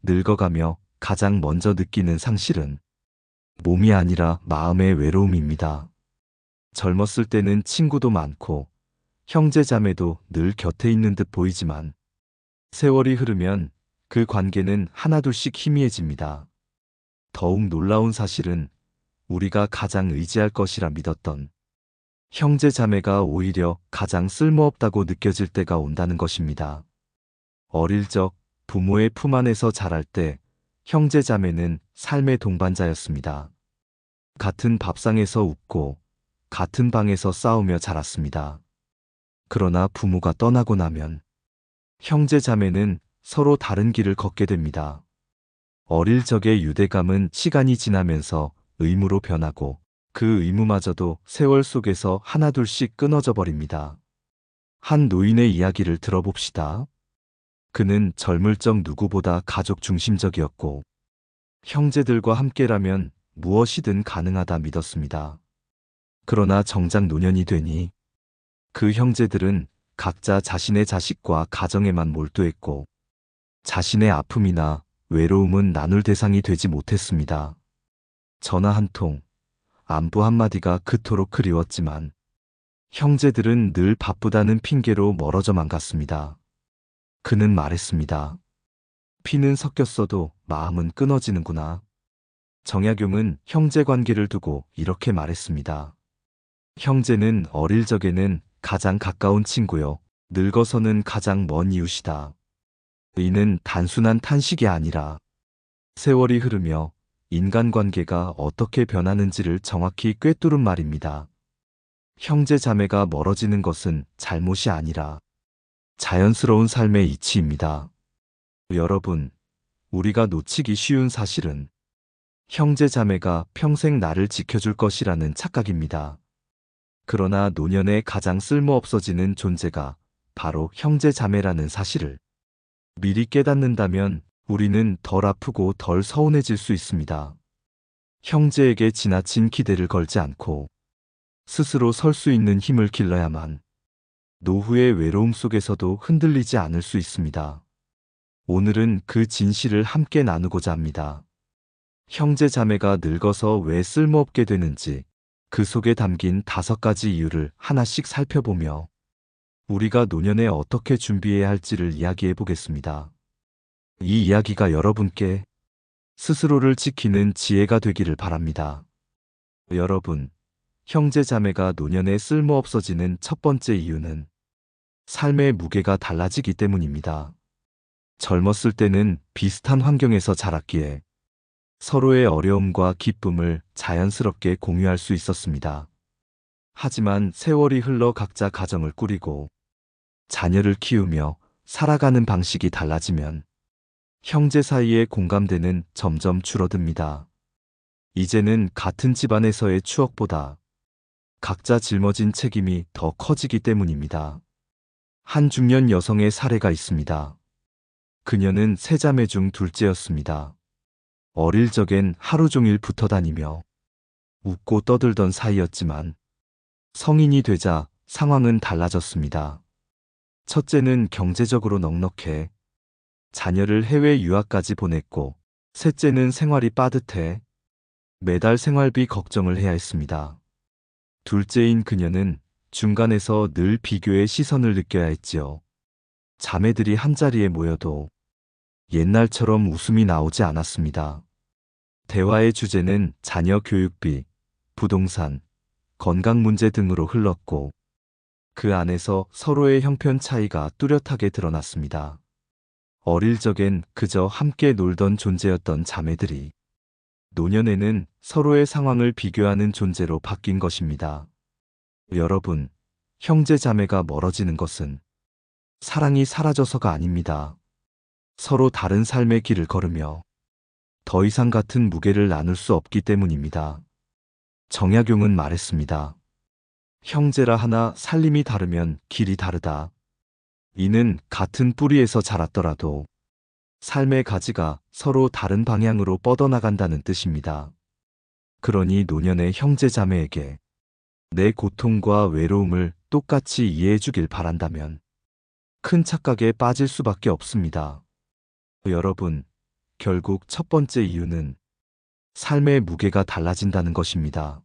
늙어가며 가장 먼저 느끼는 상실은 몸이 아니라 마음의 외로움입니다. 젊었을 때는 친구도 많고 형제 자매도 늘 곁에 있는 듯 보이지만 세월이 흐르면 그 관계는 하나둘씩 희미해집니다. 더욱 놀라운 사실은 우리가 가장 의지할 것이라 믿었던 형제 자매가 오히려 가장 쓸모없다고 느껴질 때가 온다는 것입니다. 어릴 적 부모의 품 안에서 자랄 때 형제 자매는 삶의 동반자였습니다. 같은 밥상에서 웃고 같은 방에서 싸우며 자랐습니다. 그러나 부모가 떠나고 나면 형제 자매는 서로 다른 길을 걷게 됩니다. 어릴 적의 유대감은 시간이 지나면서 의무로 변하고 그 의무마저도 세월 속에서 하나둘씩 끊어져 버립니다. 한 노인의 이야기를 들어봅시다. 그는 젊을 적 누구보다 가족 중심적이었고 형제들과 함께라면 무엇이든 가능하다 믿었습니다. 그러나 정작 노년이 되니 그 형제들은 각자 자신의 자식과 가정에만 몰두했고 자신의 아픔이나 외로움은 나눌 대상이 되지 못했습니다. 전화 한 통, 안부 한마디가 그토록 그리웠지만 형제들은 늘 바쁘다는 핑계로 멀어져만 갔습니다. 그는 말했습니다. 피는 섞였어도 마음은 끊어지는구나. 정약용은 형제 관계를 두고 이렇게 말했습니다. 형제는 어릴 적에는 가장 가까운 친구요, 늙어서는 가장 먼 이웃이다. 이는 단순한 탄식이 아니라 세월이 흐르며 인간관계가 어떻게 변하는지를 정확히 꿰뚫은 말입니다. 형제 자매가 멀어지는 것은 잘못이 아니라 자연스러운 삶의 이치입니다. 여러분, 우리가 놓치기 쉬운 사실은 형제 자매가 평생 나를 지켜줄 것이라는 착각입니다. 그러나 노년에 가장 쓸모없어지는 존재가 바로 형제 자매라는 사실을 미리 깨닫는다면 우리는 덜 아프고 덜 서운해질 수 있습니다. 형제에게 지나친 기대를 걸지 않고 스스로 설 수 있는 힘을 길러야만 노후의 외로움 속에서도 흔들리지 않을 수 있습니다. 오늘은 그 진실을 함께 나누고자 합니다. 형제 자매가 늙어서 왜 쓸모없게 되는지 그 속에 담긴 5가지 이유를 하나씩 살펴보며 우리가 노년에 어떻게 준비해야 할지를 이야기해 보겠습니다. 이 이야기가 여러분께 스스로를 지키는 지혜가 되기를 바랍니다. 여러분, 형제 자매가 노년에 쓸모없어지는 첫 번째 이유는 삶의 무게가 달라지기 때문입니다. 젊었을 때는 비슷한 환경에서 자랐기에 서로의 어려움과 기쁨을 자연스럽게 공유할 수 있었습니다. 하지만 세월이 흘러 각자 가정을 꾸리고 자녀를 키우며 살아가는 방식이 달라지면 형제 사이의 공감대는 점점 줄어듭니다. 이제는 같은 집안에서의 추억보다 각자 짊어진 책임이 더 커지기 때문입니다. 한 중년 여성의 사례가 있습니다. 그녀는 세 자매 중 둘째였습니다. 어릴 적엔 하루 종일 붙어 다니며 웃고 떠들던 사이였지만 성인이 되자 상황은 달라졌습니다. 첫째는 경제적으로 넉넉해 자녀를 해외 유학까지 보냈고 셋째는 생활이 빠듯해 매달 생활비 걱정을 해야 했습니다. 둘째인 그녀는 중간에서 늘 비교의 시선을 느껴야 했지요. 자매들이 한자리에 모여도 옛날처럼 웃음이 나오지 않았습니다. 대화의 주제는 자녀 교육비, 부동산, 건강 문제 등으로 흘렀고 그 안에서 서로의 형편 차이가 뚜렷하게 드러났습니다. 어릴 적엔 그저 함께 놀던 존재였던 자매들이 노년에는 서로의 상황을 비교하는 존재로 바뀐 것입니다. 여러분, 형제 자매가 멀어지는 것은 사랑이 사라져서가 아닙니다. 서로 다른 삶의 길을 걸으며 더 이상 같은 무게를 나눌 수 없기 때문입니다. 정약용은 말했습니다. 형제라 하나 살림이 다르면 길이 다르다. 이는 같은 뿌리에서 자랐더라도 삶의 가지가 서로 다른 방향으로 뻗어나간다는 뜻입니다. 그러니 노년의 형제 자매에게 내 고통과 외로움을 똑같이 이해해 주길 바란다면 큰 착각에 빠질 수밖에 없습니다. 여러분, 결국 첫 번째 이유는 삶의 무게가 달라진다는 것입니다.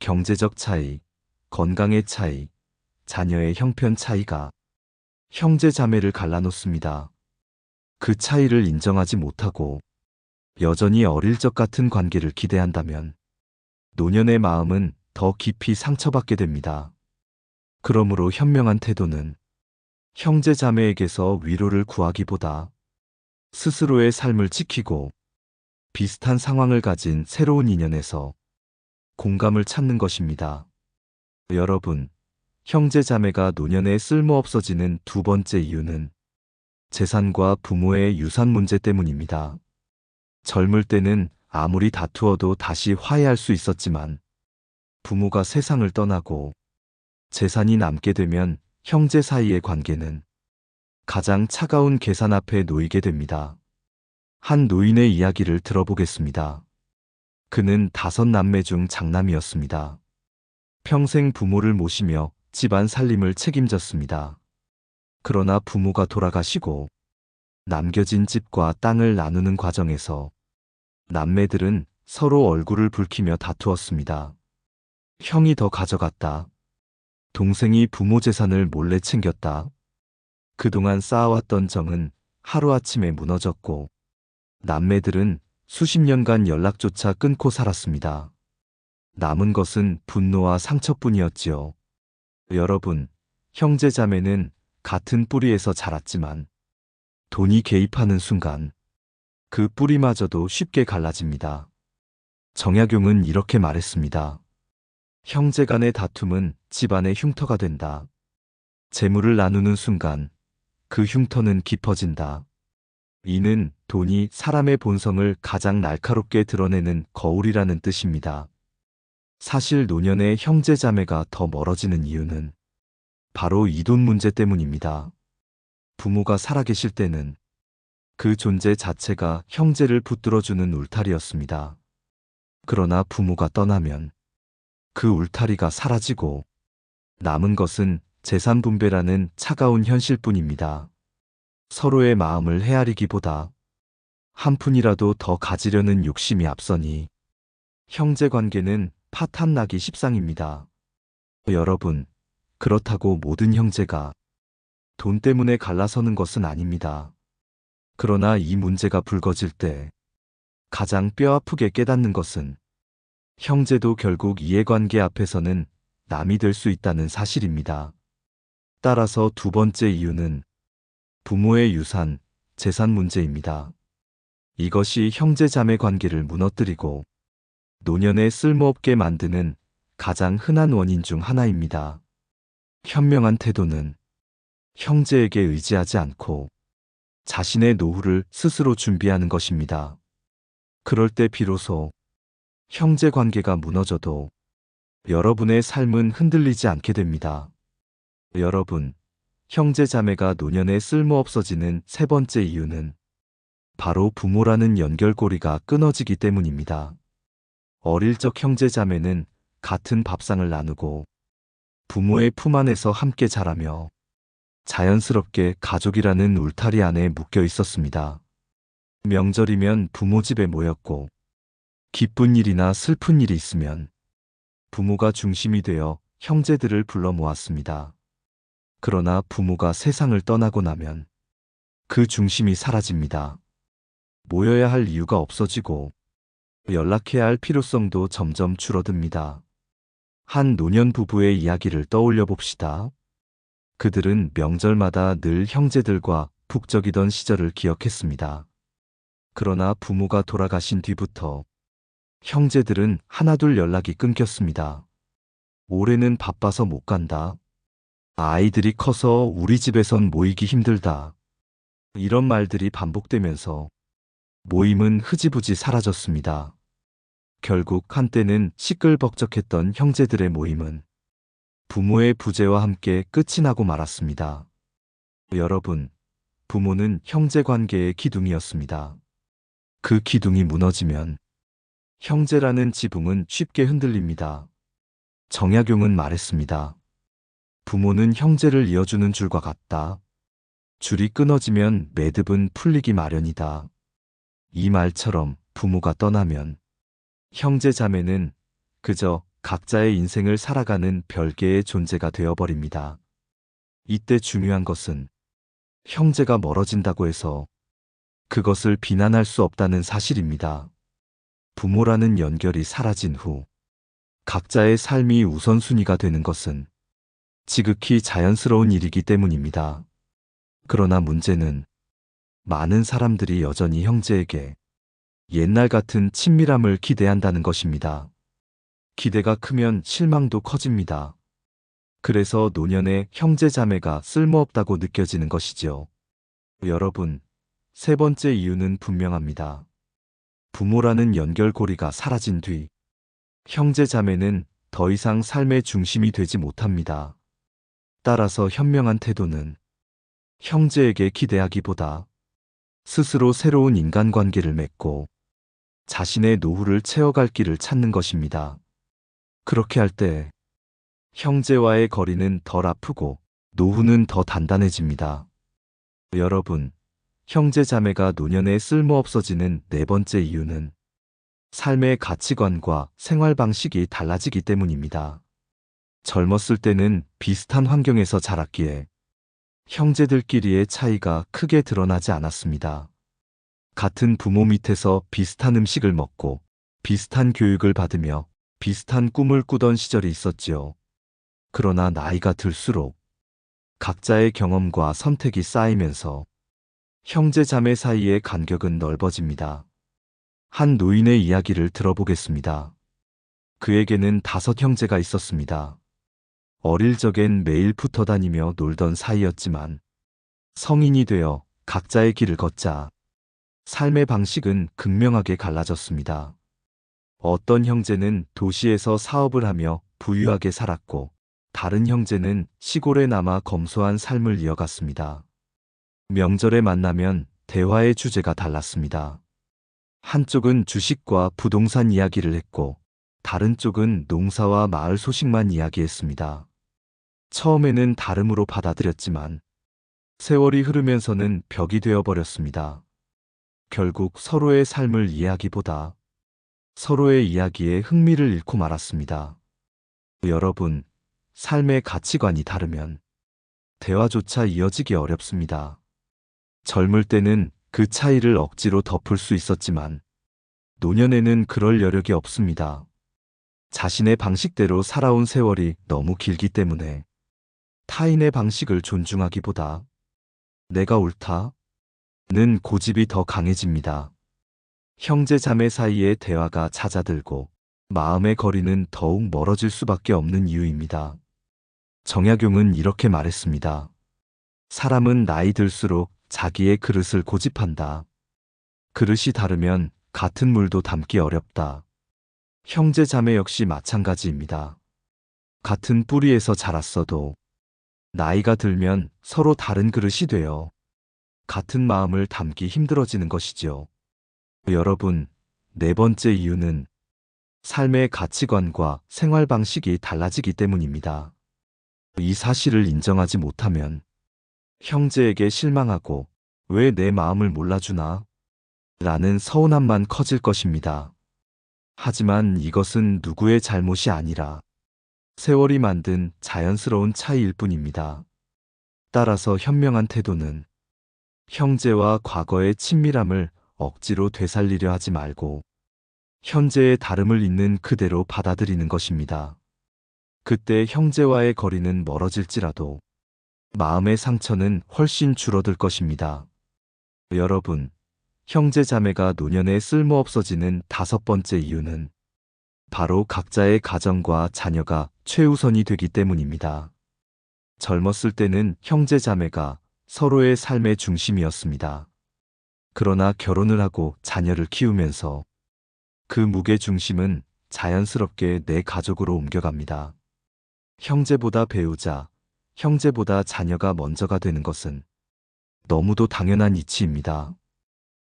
경제적 차이, 건강의 차이, 자녀의 형편 차이가 형제 자매를 갈라놓습니다. 그 차이를 인정하지 못하고 여전히 어릴 적 같은 관계를 기대한다면 노년의 마음은 더 깊이 상처받게 됩니다. 그러므로 현명한 태도는 형제 자매에게서 위로를 구하기보다 스스로의 삶을 지키고 비슷한 상황을 가진 새로운 인연에서 공감을 찾는 것입니다. 여러분, 형제 자매가 노년에 쓸모없어지는 두 번째 이유는 재산과 부모의 유산 문제 때문입니다. 젊을 때는 아무리 다투어도 다시 화해할 수 있었지만 부모가 세상을 떠나고 재산이 남게 되면 형제 사이의 관계는 가장 차가운 계산 앞에 놓이게 됩니다. 한 노인의 이야기를 들어보겠습니다. 그는 5남매 중 장남이었습니다. 평생 부모를 모시며 집안 살림을 책임졌습니다. 그러나 부모가 돌아가시고 남겨진 집과 땅을 나누는 과정에서 남매들은 서로 얼굴을 붉히며 다투었습니다. 형이 더 가져갔다. 동생이 부모 재산을 몰래 챙겼다. 그동안 쌓아왔던 정은 하루아침에 무너졌고 남매들은 수십 년간 연락조차 끊고 살았습니다. 남은 것은 분노와 상처뿐이었지요. 여러분, 형제 자매는 같은 뿌리에서 자랐지만 돈이 개입하는 순간 그 뿌리마저도 쉽게 갈라집니다. 정약용은 이렇게 말했습니다. 형제 간의 다툼은 집안의 흉터가 된다. 재물을 나누는 순간 그 흉터는 깊어진다. 이는 돈이 사람의 본성을 가장 날카롭게 드러내는 거울이라는 뜻입니다. 사실 노년의 형제 자매가 더 멀어지는 이유는 바로 이 돈 문제 때문입니다. 부모가 살아계실 때는 그 존재 자체가 형제를 붙들어주는 울타리였습니다. 그러나 부모가 떠나면 그 울타리가 사라지고 남은 것은 재산 분배라는 차가운 현실뿐입니다. 서로의 마음을 헤아리기보다 한 푼이라도 더 가지려는 욕심이 앞서니 형제 관계는 파탄나기 십상입니다. 여러분, 그렇다고 모든 형제가 돈 때문에 갈라서는 것은 아닙니다. 그러나 이 문제가 불거질 때 가장 뼈아프게 깨닫는 것은 형제도 결국 이해관계 앞에서는 남이 될 수 있다는 사실입니다. 따라서 두 번째 이유는 부모의 유산, 재산 문제입니다. 이것이 형제 자매 관계를 무너뜨리고 노년에 쓸모없게 만드는 가장 흔한 원인 중 하나입니다. 현명한 태도는 형제에게 의지하지 않고 자신의 노후를 스스로 준비하는 것입니다. 그럴 때 비로소 형제 관계가 무너져도 여러분의 삶은 흔들리지 않게 됩니다. 여러분, 형제 자매가 노년에 쓸모없어지는 세 번째 이유는 바로 부모라는 연결고리가 끊어지기 때문입니다. 어릴 적 형제 자매는 같은 밥상을 나누고 부모의 품 안에서 함께 자라며 자연스럽게 가족이라는 울타리 안에 묶여 있었습니다. 명절이면 부모 집에 모였고 기쁜 일이나 슬픈 일이 있으면 부모가 중심이 되어 형제들을 불러 모았습니다. 그러나 부모가 세상을 떠나고 나면 그 중심이 사라집니다. 모여야 할 이유가 없어지고 연락해야 할 필요성도 점점 줄어듭니다. 한 노년 부부의 이야기를 떠올려 봅시다. 그들은 명절마다 늘 형제들과 북적이던 시절을 기억했습니다. 그러나 부모가 돌아가신 뒤부터 형제들은 하나둘 연락이 끊겼습니다. 올해는 바빠서 못 간다. 아이들이 커서 우리 집에선 모이기 힘들다. 이런 말들이 반복되면서 모임은 흐지부지 사라졌습니다. 결국 한때는 시끌벅적했던 형제들의 모임은 부모의 부재와 함께 끝이 나고 말았습니다. 여러분, 부모는 형제 관계의 기둥이었습니다. 그 기둥이 무너지면 형제라는 지붕은 쉽게 흔들립니다. 정약용은 말했습니다. 부모는 형제를 이어주는 줄과 같다. 줄이 끊어지면 매듭은 풀리기 마련이다. 이 말처럼 부모가 떠나면 형제 자매는 그저 각자의 인생을 살아가는 별개의 존재가 되어버립니다. 이때 중요한 것은 형제가 멀어진다고 해서 그것을 비난할 수 없다는 사실입니다. 부모라는 연결이 사라진 후 각자의 삶이 우선순위가 되는 것은 지극히 자연스러운 일이기 때문입니다. 그러나 문제는 많은 사람들이 여전히 형제에게 옛날 같은 친밀함을 기대한다는 것입니다. 기대가 크면 실망도 커집니다. 그래서 노년의 형제 자매가 쓸모없다고 느껴지는 것이죠. 여러분, 세 번째 이유는 분명합니다. 부모라는 연결고리가 사라진 뒤 형제 자매는 더 이상 삶의 중심이 되지 못합니다. 따라서 현명한 태도는 형제에게 기대하기보다 스스로 새로운 인간관계를 맺고 자신의 노후를 채워갈 길을 찾는 것입니다. 그렇게 할 때 형제와의 거리는 덜 아프고 노후는 더 단단해집니다. 여러분, 형제 자매가 노년에 쓸모없어지는 네 번째 이유는 삶의 가치관과 생활 방식이 달라지기 때문입니다. 젊었을 때는 비슷한 환경에서 자랐기에 형제들끼리의 차이가 크게 드러나지 않았습니다. 같은 부모 밑에서 비슷한 음식을 먹고 비슷한 교육을 받으며 비슷한 꿈을 꾸던 시절이 있었지요. 그러나 나이가 들수록 각자의 경험과 선택이 쌓이면서 형제 자매 사이의 간격은 넓어집니다. 한 노인의 이야기를 들어보겠습니다. 그에게는 5형제가 있었습니다. 어릴 적엔 매일 붙어 다니며 놀던 사이였지만 성인이 되어 각자의 길을 걷자 삶의 방식은 극명하게 갈라졌습니다. 어떤 형제는 도시에서 사업을 하며 부유하게 살았고 다른 형제는 시골에 남아 검소한 삶을 이어갔습니다. 명절에 만나면 대화의 주제가 달랐습니다. 한쪽은 주식과 부동산 이야기를 했고 다른 쪽은 농사와 마을 소식만 이야기했습니다. 처음에는 다름으로 받아들였지만 세월이 흐르면서는 벽이 되어버렸습니다. 결국 서로의 삶을 이해하기보다 서로의 이야기에 흥미를 잃고 말았습니다. 여러분, 삶의 가치관이 다르면 대화조차 이어지기 어렵습니다. 젊을 때는 그 차이를 억지로 덮을 수 있었지만 노년에는 그럴 여력이 없습니다. 자신의 방식대로 살아온 세월이 너무 길기 때문에 타인의 방식을 존중하기보다 내가 옳다는 고집이 더 강해집니다. 형제 자매 사이의 대화가 잦아들고 마음의 거리는 더욱 멀어질 수밖에 없는 이유입니다. 정약용은 이렇게 말했습니다. 사람은 나이 들수록 자기의 그릇을 고집한다. 그릇이 다르면 같은 물도 담기 어렵다. 형제 자매 역시 마찬가지입니다. 같은 뿌리에서 자랐어도 나이가 들면 서로 다른 그릇이 되어 같은 마음을 담기 힘들어지는 것이죠. 여러분, 네 번째 이유는 삶의 가치관과 생활 방식이 달라지기 때문입니다. 이 사실을 인정하지 못하면 형제에게 실망하고 왜 내 마음을 몰라주나? 라는 서운함만 커질 것입니다. 하지만 이것은 누구의 잘못이 아니라 세월이 만든 자연스러운 차이일 뿐입니다. 따라서 현명한 태도는 형제와 과거의 친밀함을 억지로 되살리려 하지 말고 현재의 다름을 있는 그대로 받아들이는 것입니다. 그때 형제와의 거리는 멀어질지라도 마음의 상처는 훨씬 줄어들 것입니다. 여러분, 형제 자매가 노년에 쓸모없어지는 5번째 이유는 바로 각자의 가정과 자녀가 최우선이 되기 때문입니다. 젊었을 때는 형제 자매가 서로의 삶의 중심이었습니다. 그러나 결혼을 하고 자녀를 키우면서 그 무게 중심은 자연스럽게 내 가족으로 옮겨갑니다. 형제보다 배우자, 형제보다 자녀가 먼저가 되는 것은 너무도 당연한 이치입니다.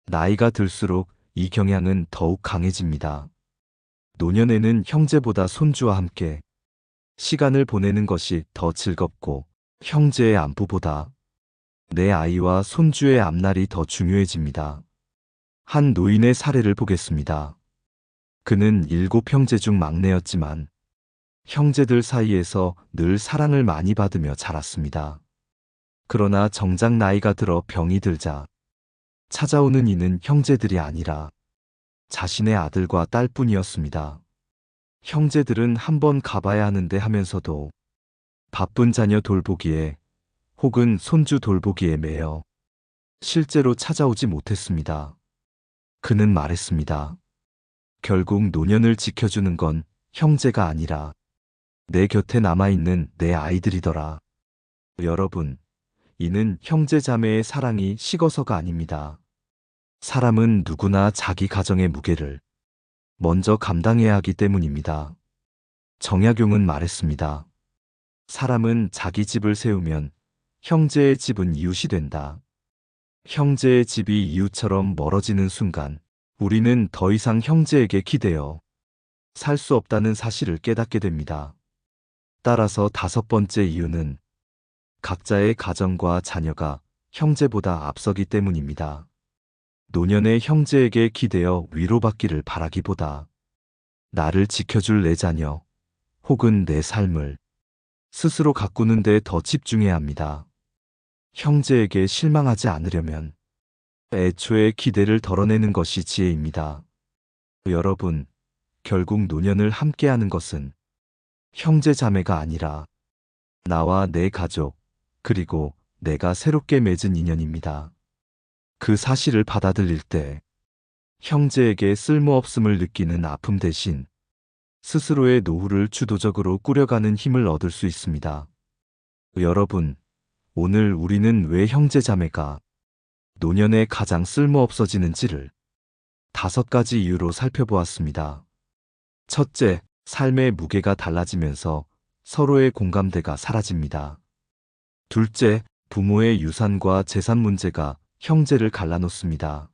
나이가 들수록 이 경향은 더욱 강해집니다. 노년에는 형제보다 손주와 함께 시간을 보내는 것이 더 즐겁고 형제의 안부보다 내 아이와 손주의 앞날이 더 중요해집니다. 한 노인의 사례를 보겠습니다. 그는 7형제 중 막내였지만 형제들 사이에서 늘 사랑을 많이 받으며 자랐습니다. 그러나 정작 나이가 들어 병이 들자 찾아오는 이는 형제들이 아니라 자신의 아들과 딸뿐이었습니다. 형제들은 한번 가봐야 하는데 하면서도 바쁜 자녀 돌보기에 혹은 손주 돌보기에 매여 실제로 찾아오지 못했습니다. 그는 말했습니다. 결국 노년을 지켜주는 건 형제가 아니라 내 곁에 남아있는 내 아이들이더라. 여러분, 이는 형제 자매의 사랑이 식어서가 아닙니다. 사람은 누구나 자기 가정의 무게를 먼저 감당해야 하기 때문입니다. 정약용은 말했습니다. 사람은 자기 집을 세우면 형제의 집은 이웃이 된다. 형제의 집이 이웃처럼 멀어지는 순간 우리는 더 이상 형제에게 기대어 살 수 없다는 사실을 깨닫게 됩니다. 따라서 5번째 이유는 각자의 가정과 자녀가 형제보다 앞서기 때문입니다. 노년의 형제에게 기대어 위로받기를 바라기보다 나를 지켜줄 내 자녀 혹은 내 삶을 스스로 가꾸는 데 더 집중해야 합니다. 형제에게 실망하지 않으려면 애초에 기대를 덜어내는 것이 지혜입니다. 여러분, 결국 노년을 함께하는 것은 형제 자매가 아니라 나와 내 가족, 그리고 내가 새롭게 맺은 인연입니다. 그 사실을 받아들일 때 형제에게 쓸모없음을 느끼는 아픔 대신 스스로의 노후를 주도적으로 꾸려가는 힘을 얻을 수 있습니다. 여러분, 오늘 우리는 왜 형제 자매가 노년에 가장 쓸모없어지는지를 5가지 이유로 살펴보았습니다. 첫째, 삶의 무게가 달라지면서 서로의 공감대가 사라집니다. 둘째, 부모의 유산과 재산 문제가 형제를 갈라놓습니다.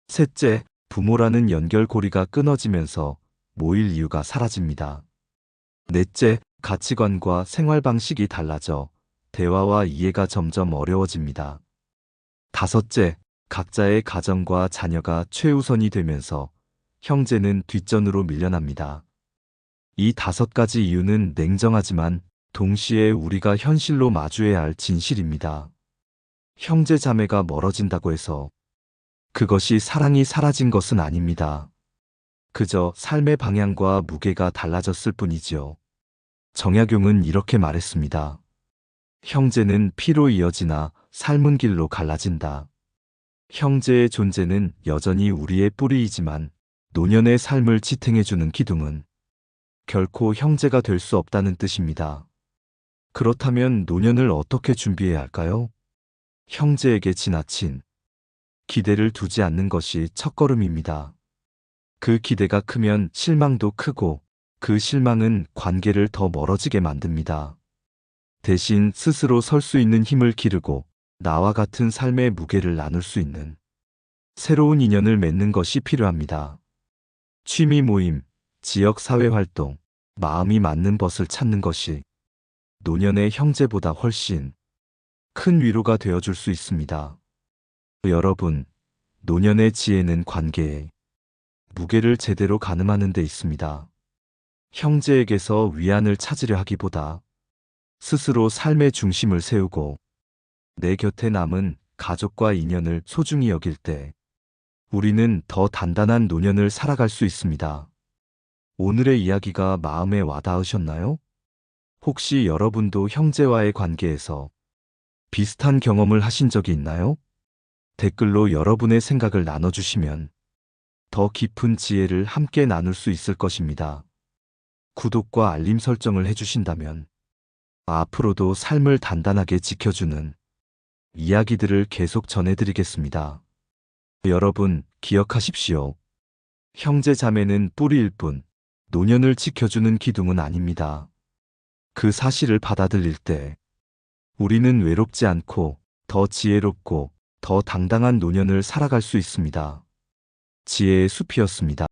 셋째, 부모라는 연결고리가 끊어지면서 모일 이유가 사라집니다. 넷째, 가치관과 생활 방식이 달라져 대화와 이해가 점점 어려워집니다. 다섯째, 각자의 가정과 자녀가 최우선이 되면서 형제는 뒷전으로 밀려납니다. 이 5가지 이유는 냉정하지만 동시에 우리가 현실로 마주해야 할 진실입니다. 형제 자매가 멀어진다고 해서 그것이 사랑이 사라진 것은 아닙니다. 그저 삶의 방향과 무게가 달라졌을 뿐이지요. 정약용은 이렇게 말했습니다. 형제는 피로 이어지나 삶은 길로 갈라진다. 형제의 존재는 여전히 우리의 뿌리이지만 노년의 삶을 지탱해주는 기둥은 결코 형제가 될 수 없다는 뜻입니다. 그렇다면 노년을 어떻게 준비해야 할까요? 형제에게 지나친 기대를 두지 않는 것이 첫걸음입니다. 그 기대가 크면 실망도 크고 그 실망은 관계를 더 멀어지게 만듭니다. 대신 스스로 설 수 있는 힘을 기르고 나와 같은 삶의 무게를 나눌 수 있는 새로운 인연을 맺는 것이 필요합니다. 취미 모임, 지역 사회 활동, 마음이 맞는 벗을 찾는 것이 노년의 형제보다 훨씬 큰 위로가 되어줄 수 있습니다. 여러분, 노년의 지혜는 관계에 무게를 제대로 가늠하는 데 있습니다. 형제에게서 위안을 찾으려 하기보다 스스로 삶의 중심을 세우고 내 곁에 남은 가족과 인연을 소중히 여길 때 우리는 더 단단한 노년을 살아갈 수 있습니다. 오늘의 이야기가 마음에 와닿으셨나요? 혹시 여러분도 형제와의 관계에서 비슷한 경험을 하신 적이 있나요? 댓글로 여러분의 생각을 나눠주시면 더 깊은 지혜를 함께 나눌 수 있을 것입니다. 구독과 알림 설정을 해주신다면 앞으로도 삶을 단단하게 지켜주는 이야기들을 계속 전해드리겠습니다. 여러분, 기억하십시오. 형제 자매는 뿌리일 뿐 노년을 지켜주는 기둥은 아닙니다. 그 사실을 받아들일 때 우리는 외롭지 않고 더 지혜롭고 더 당당한 노년을 살아갈 수 있습니다. 지혜의 숲이었습니다.